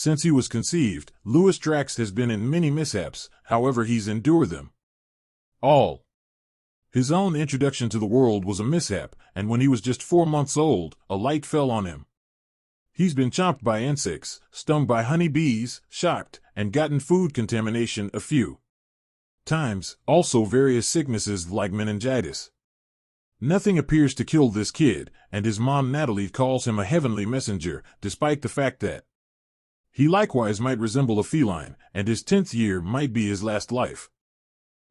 Since he was conceived, Louis Drax has been in many mishaps, however he's endured them all. His own introduction to the world was a mishap, and when he was just 4 months old, a light fell on him. He's been chomped by insects, stung by honeybees, shocked, and gotten food contamination a few times, also various sicknesses like meningitis. Nothing appears to kill this kid, and his mom Natalie calls him a heavenly messenger, despite the fact that he likewise might resemble a feline, and his 10th year might be his last life.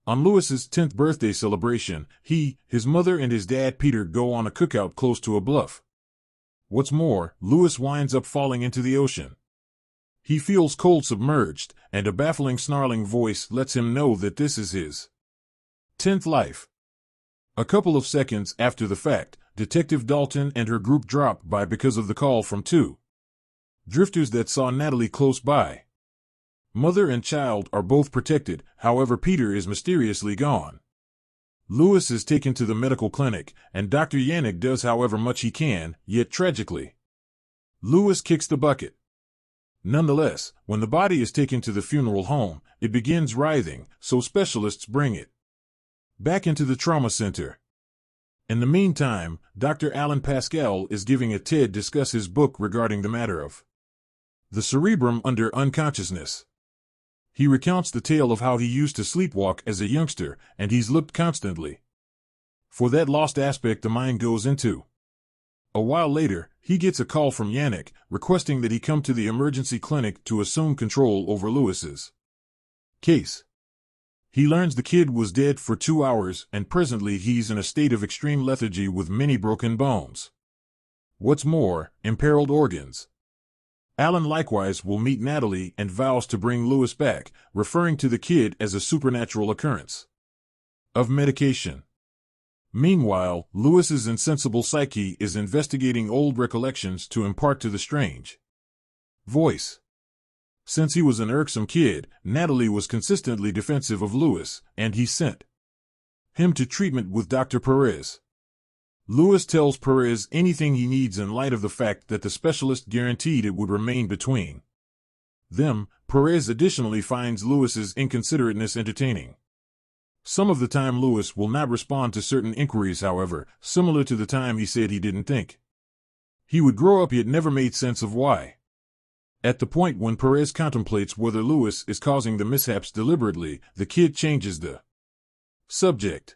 On Louis's 10th birthday celebration, he, his mother and his dad Peter go on a cookout close to a bluff. What's more, Louis winds up falling into the ocean. He feels cold submerged, and a baffling snarling voice lets him know that this is his 10th life. A couple of seconds after the fact, Detective Dalton and her group drop by because of the call from 2 drifters that saw Natalie close by. Mother and child are both protected, however Peter is mysteriously gone. Louis is taken to the medical clinic, and Dr. Yannick does however much he can, yet tragically, Louis kicks the bucket. Nonetheless, when the body is taken to the funeral home, it begins writhing, so specialists bring it back into the trauma center. In the meantime, Dr. Alan Pascal is giving a TED discuss his book regarding the matter of the cerebrum under unconsciousness. He recounts the tale of how he used to sleepwalk as a youngster, and he's looked constantly for that lost aspect the mind goes into. A while later, he gets a call from Yannick, requesting that he come to the emergency clinic to assume control over Louis's case. He learns the kid was dead for 2 hours, and presently he's in a state of extreme lethargy with many broken bones. What's more, imperiled organs. Alan likewise will meet Natalie and vows to bring Louis back, referring to the kid as a supernatural occurrence of medication. Meanwhile, Louis's insensible psyche is investigating old recollections to impart to the strange voice. Since he was an irksome kid, Natalie was consistently defensive of Louis, and he sent him to treatment with Dr. Perez. Louis tells Perez anything he needs in light of the fact that the specialist guaranteed it would remain between them. Perez additionally finds Louis's inconsiderateness entertaining. Some of the time Louis will not respond to certain inquiries, however, similar to the time he said he didn't think he would grow up yet never made sense of why. At the point when Perez contemplates whether Louis is causing the mishaps deliberately, the kid changes the subject.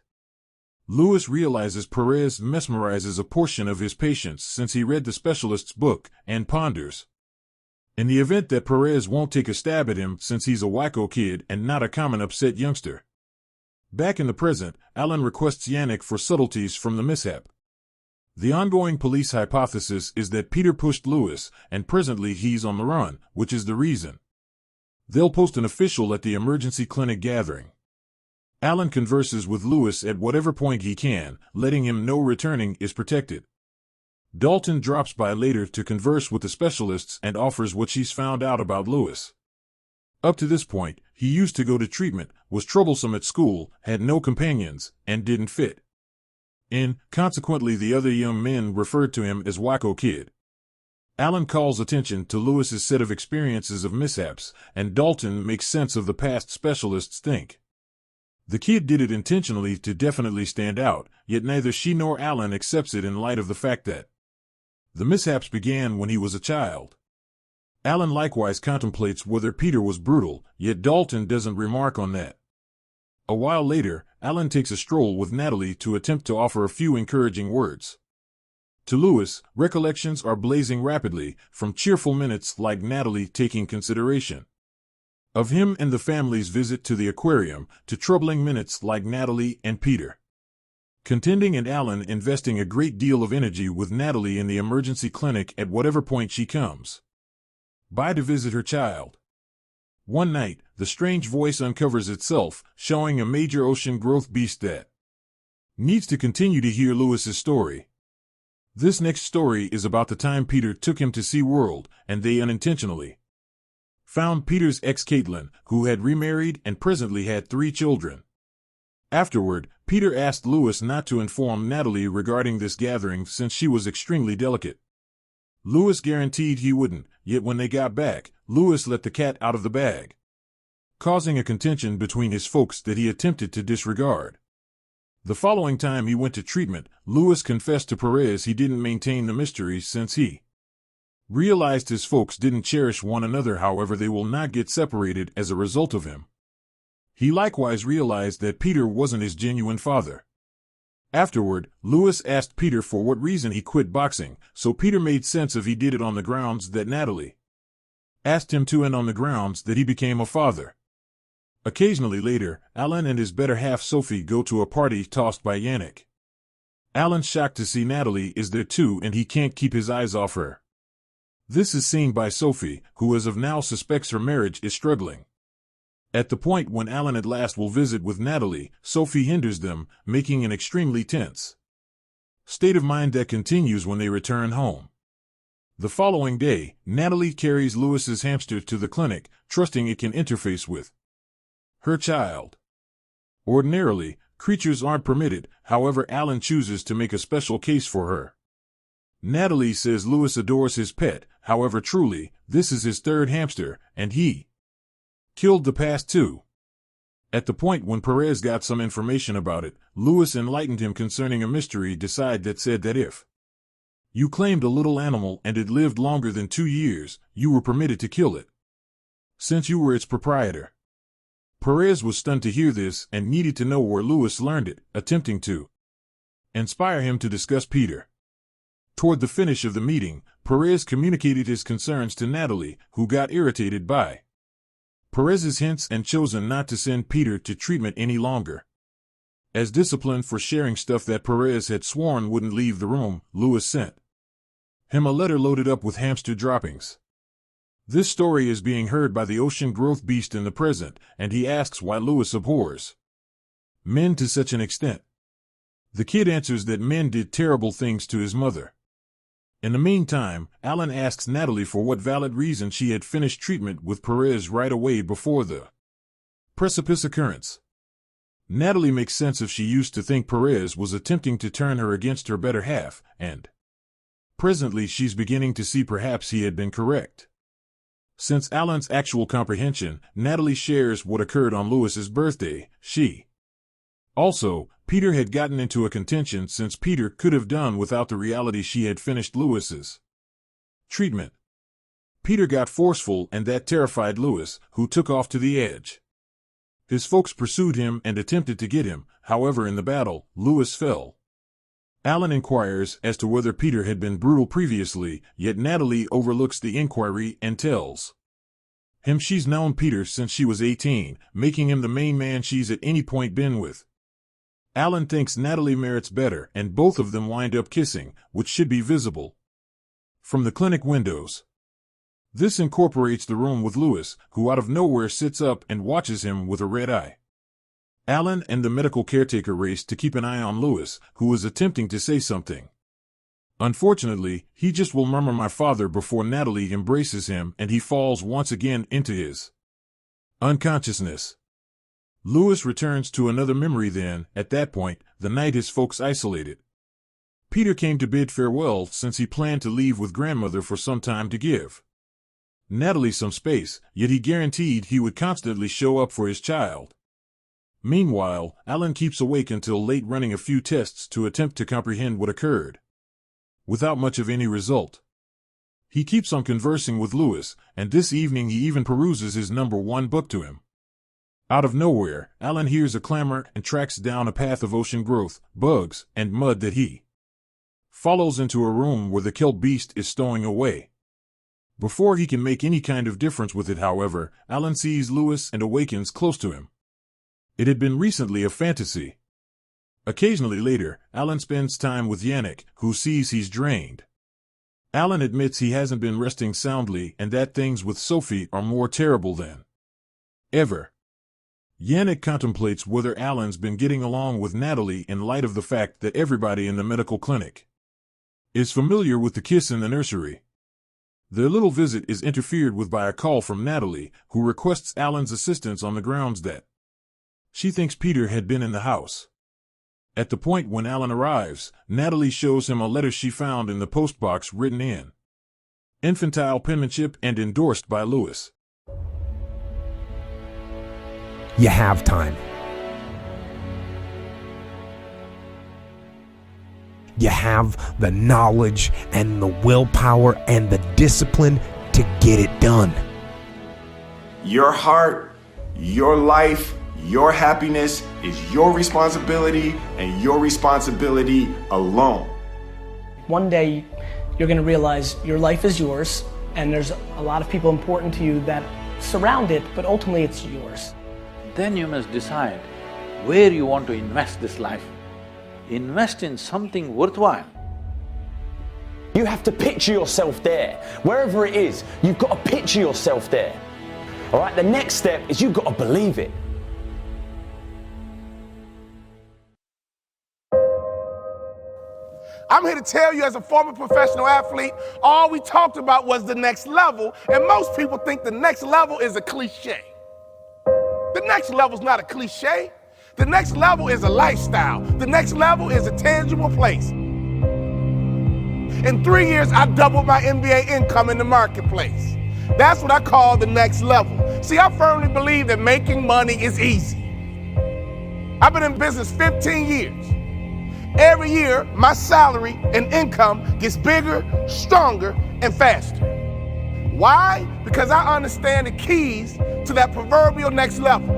Louis realizes Perez mesmerizes a portion of his patients since he read the specialist's book, and ponders in the event that Perez won't take a stab at him since he's a wacko kid and not a common upset youngster. Back in the present, Alan requests Yannick for subtleties from the mishap. The ongoing police hypothesis is that Peter pushed Louis, and presently he's on the run, which is the reason they'll post an official at the emergency clinic gathering. Alan converses with Louis at whatever point he can, letting him know returning is protected. Dalton drops by later to converse with the specialists and offers what she's found out about Louis. Up to this point, he used to go to treatment, was troublesome at school, had no companions, and didn't fit in. Consequently, the other young men referred to him as Wacko Kid. Alan calls attention to Louis's set of experiences of mishaps, and Dalton makes sense of the past specialists think the kid did it intentionally to definitely stand out, yet neither she nor Alan accepts it in light of the fact that the mishaps began when he was a child. Alan likewise contemplates whether Peter was brutal, yet Dalton doesn't remark on that. A while later, Alan takes a stroll with Natalie to attempt to offer a few encouraging words. To Louis, recollections are blazing rapidly, from cheerful minutes like Natalie taking consideration of him and the family's visit to the aquarium, to troubling minutes like Natalie and Peter contending and Alan investing a great deal of energy with Natalie in the emergency clinic at whatever point she comes by to visit her child. One night, the strange voice uncovers itself, showing a major ocean growth beast that needs to continue to hear Louis's story. This next story is about the time Peter took him to SeaWorld, and they unintentionally found Peter's ex Caitlin, who had remarried and presently had 3 children. Afterward, Peter asked Louis not to inform Natalie regarding this gathering since she was extremely delicate. Louis guaranteed he wouldn't, yet when they got back, Louis let the cat out of the bag, causing a contention between his folks that he attempted to disregard. The following time he went to treatment, Louis confessed to Perez he didn't maintain the mystery since he realized his folks didn't cherish one another. However, they will not get separated as a result of him. He likewise realized that Peter wasn't his genuine father. Afterward, Louis asked Peter for what reason he quit boxing, so Peter made sense of he did it on the grounds that Natalie asked him to and on the grounds that he became a father. Occasionally later, Alan and his better half Sophie go to a party tossed by Yannick. Alan's shocked to see Natalie is there too and he can't keep his eyes off her. This is seen by Sophie, who as of now suspects her marriage is struggling. At the point when Alan at last will visit with Natalie, Sophie hinders them, making an extremely tense state of mind that continues when they return home. The following day, Natalie carries Louis's hamster to the clinic, trusting it can interface with her child. Ordinarily, creatures aren't permitted, however Alan chooses to make a special case for her. Natalie says Louis adores his pet, however truly, this is his third hamster, and he killed the past two. At the point when Perez got some information about it, Louis enlightened him concerning a mystery that said that if you claimed a little animal and it lived longer than 2 years, you were permitted to kill it, since you were its proprietor. Perez was stunned to hear this and needed to know where Louis learned it, attempting to inspire him to discuss Peter. Toward the finish of the meeting, Perez communicated his concerns to Natalie, who got irritated by Perez's hints and chosen not to send Peter to treatment any longer. As discipline for sharing stuff that Perez had sworn wouldn't leave the room, Louis sent him a letter loaded up with hamster droppings. This story is being heard by the ocean growth beast in the present, and he asks why Louis abhors men to such an extent. The kid answers that men did terrible things to his mother. In the meantime, Alan asks Natalie for what valid reason she had finished treatment with Perez right away before the precipice occurrence. Natalie makes sense if she used to think Perez was attempting to turn her against her better half, and presently she's beginning to see perhaps he had been correct. Since Alan's actual comprehension, Natalie shares what occurred on Louis's birthday. Peter had gotten into a contention since Peter could have done without the reality she had finished Louis's treatment. Peter got forceful and that terrified Louis, who took off to the edge. His folks pursued him and attempted to get him, however in the battle, Louis fell. Alan inquires as to whether Peter had been brutal previously, yet Natalie overlooks the inquiry and tells him she's known Peter since she was 18, making him the main man she's at any point been with. Alan thinks Natalie merits better, and both of them wind up kissing, which should be visible from the clinic windows. This incorporates the room with Louis, who out of nowhere sits up and watches him with a red eye. Alan and the medical caretaker race to keep an eye on Louis, who is attempting to say something. Unfortunately, he just will murmur "my father" before Natalie embraces him and he falls once again into his unconsciousness. Louis returns to another memory then, at that point, the night his folks isolated. Peter came to bid farewell since he planned to leave with grandmother for some time to give Natalie some space, yet he guaranteed he would constantly show up for his child. Meanwhile, Alan keeps awake until late running a few tests to attempt to comprehend what occurred, without much of any result. He keeps on conversing with Louis, and this evening he even peruses his #1 book to him. Out of nowhere, Alan hears a clamor and tracks down a path of ocean growth, bugs, and mud that he follows into a room where the kelp beast is stowing away. Before he can make any kind of difference with it, however, Alan sees Louis and awakens close to him. It had been recently a fantasy. Occasionally later, Alan spends time with Yannick, who sees he's drained. Alan admits he hasn't been resting soundly and that things with Sophie are more terrible than ever. Yannick contemplates whether Alan's been getting along with Natalie in light of the fact that everybody in the medical clinic is familiar with the kiss in the nursery. Their little visit is interfered with by a call from Natalie, who requests Alan's assistance on the grounds that she thinks Peter had been in the house. At the point when Alan arrives, Natalie shows him a letter she found in the postbox written in infantile penmanship, and endorsed by Lewis. You have time. You have the knowledge and the willpower and the discipline to get it done. Your heart, your life, your happiness is your responsibility and your responsibility alone. One day, you're going to realize your life is yours, and there's a lot of people important to you that surround it, but ultimately it's yours. Then you must decide where you want to invest this life. Invest in something worthwhile. You have to picture yourself there. Wherever it is, you've got to picture yourself there. All right, the next step is you've got to believe it. I'm here to tell you, as a former professional athlete, all we talked about was the next level, and most people think the next level is a cliche. The next level is not a cliche. The next level is a lifestyle. The next level is a tangible place. In 3 years, I doubled my NBA income in the marketplace. That's what I call the next level. See, I firmly believe that making money is easy. I've been in business 15 years. Every year, my salary and income gets bigger, stronger, and faster. Why? Because I understand the keys to that proverbial next level.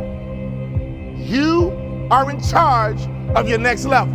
You are in charge of your next level.